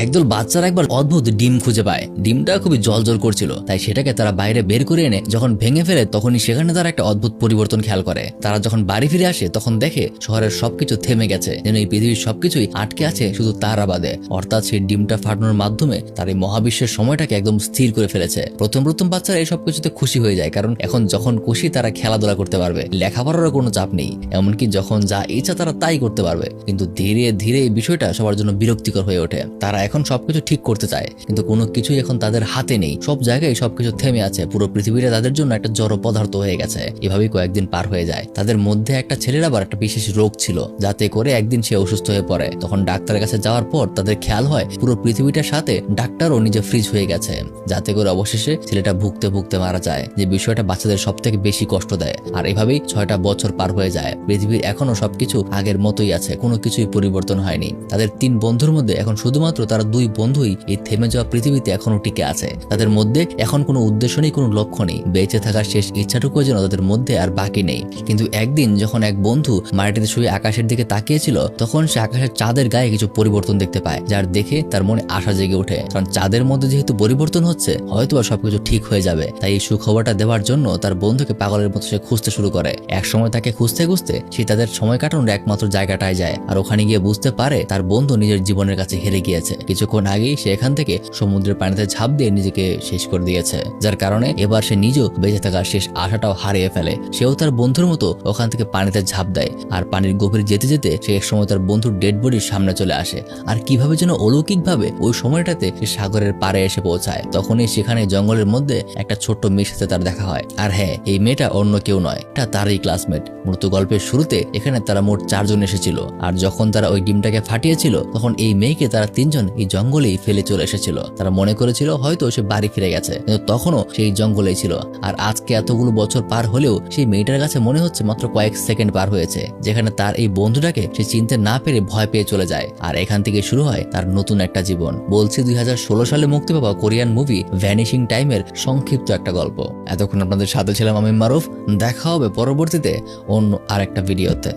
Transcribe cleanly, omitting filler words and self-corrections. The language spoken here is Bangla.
একদল বাচ্চারা একবার অদ্ভুত ডিম খুঁজে পায়। ডিমটা খুবই জলজল করছিল, তাই সেটাকে তারা বাইরে বের করে এনে যখন ভেঙে ফেলে তখনই সেখানে তারা একটা অদ্ভুত পরিবর্তন খেয়াল করে। তারা যখন বাড়ি ফিরে আসে তখন দেখে শহরের সবকিছু থেমে গেছে, যেন এই পৃথিবীর সবকিছুই আটকে আছে শুধু তারা বাদে। অর্থাৎ সেই ডিমটা ফাটানোর মাধ্যমে তার এই মহাবিশ্বের সময়টাকে একদম স্থির করে ফেলেছে। প্রথম বাচ্চারা এই সবকিছুতে খুশি হয়ে যায়, কারণ এখন যখন খুশি তারা খেলাধুলা করতে পারবে, লেখাপড়ারও কোনো চাপ নেই, এমনকি যখন যা ইচ্ছা তারা তাই করতে পারবে। কিন্তু ধীরে ধীরে এই বিষয়টা সবার জন্য বিরক্তিকর হয়ে ওঠে। তারা এখন সবকিছু ঠিক করতে চায়, কিন্তু কোনো কিছুই এখন তাদের হাতে নেই। সব জায়গায় সবকিছু থেমে আছে, পুরো পৃথিবীটা তাদের জন্য একটা জড় পদার্থ হয়ে গেছে। এভাবেই কয়েকদিন পার হয়ে যায়। তাদের মধ্যে একটা ছেলের আবার একটা বিশেষ রোগ ছিল, যাতে করে একদিন সে অসুস্থ হয়ে পড়ে। তখন ডাক্তারের কাছে যাওয়ার পর তাদের খেয়াল হয় পুরো পৃথিবীটার সাথে ডাক্তারও নিজে ফ্রিজ হয়ে গেছে, যাতে করে অবশেষে ছেলেটা ভুগতে ভুগতে মারা যায়। যে বিষয়টা বাচ্চাদের সব থেকে বেশি কষ্ট দেয়। আর এভাবেই 6টা বছর পার হয়ে যায়। পৃথিবীর এখনো সবকিছু আগের মতোই আছে, কোনো কিছুই পরিবর্তন হয়নি। তাদের 3 বন্ধুর মধ্যে এখন শুধুমাত্র তারা 2 বন্ধুই এই থেমে যাওয়া পৃথিবীতে এখনো টিকে আছে। তাদের মধ্যে এখন কোনো উদ্দেশ্য নেই, কোনো লক্ষ্য নেই। বেঁচে থাকার শেষ ইচ্ছাটুকু যেন তাদের মধ্যে আর বাকি নেই। কিন্তু একদিন যখন এক বন্ধু মাটিতে শুয়ে আকাশের দিকে তাকিয়েছিল, তখন সে আকাশের চাঁদের গায়ে কিছু পরিবর্তন দেখতে পায়, যার দেখে তার মনে আশা জেগে ওঠে। কারণ চাঁদের মধ্যে যেহেতু পরিবর্তন হচ্ছে, হয়তো আর সবকিছু ঠিক হয়ে যাবে। তাই এই সুখবরটা দেওয়ার জন্য তার বন্ধুকে পাগলের মতো সে খুঁজতে শুরু করে। এক সময় তাকে খুঁজতে খুঁজতে সে তাদের সময় কাটানোর একমাত্র জায়গাটায় যায়। আর ওখানে গিয়ে বুঝতে পারে তার বন্ধু নিজের জীবনের কাছে হেরে গিয়েছে। কিছুক্ষণ আগেই সে এখান থেকে সমুদ্রের পানিতে ঝাঁপ দিয়ে নিজেকে শেষ করে দিয়েছে, যার কারণে এবার সে নিজেও বেঁচে থাকার শেষ আশাটাও হারিয়ে ফেলে। সেও তার বন্ধুর মতো ওখান থেকে পানিতে ঝাঁপ দেয়। আর পানির গভীরে যেতে যেতে সে এক সময় তার বন্ধুর ডেড বডির সামনে চলে আসে। আর কিভাবে যেন অলৌকিকভাবে ওই সময়টাতে সে সাগরের পাড়ে এসে পৌঁছায়। তখনই সেখানে জঙ্গলের মধ্যে একটা ছোট্ট মেয়ের সাথে তার দেখা হয়। আর হ্যাঁ, এই মেয়েটা অন্য কেউ নয়, এটা তারই ক্লাসমেট। মূলত গল্পের শুরুতে এখানে তারা মোট 4 জন এসেছিল। আর যখন তারা ওই ডিমটাকে ফাটিয়েছিল, তখন এই মেয়েকে তারা 3 জন এই জঙ্গলেই ফেলে চলে এসেছিল। তারা মনে করেছিল হয়তো সে বাড়ি ফিরে গেছে, কিন্তু তখনও সেই জঙ্গলেই ছিল। আর আজকে এতগুলো বছর পার হলেও সেই মেয়েটার কাছে মনে হচ্ছে মাত্র কয়েক সেকেন্ড পার হয়েছে, যেখানে তার এই বন্ধুটাকে সে চিনতে না পেরে ভয় পেয়ে চলে যায়। আর এখান থেকে শুরু হয় তার নতুন একটা জীবন। বলছি 2016 সালে মুক্তি পাওয়া কোরিয়ান মুভি ভ্যানিশিং টাইমের সংক্ষিপ্ত একটা গল্প। এতক্ষণ আপনাদের সাথে ছিলাম আমি মারুফ। দেখা হবে পরবর্তীতে অন্য আরেকটা ভিডিওতে।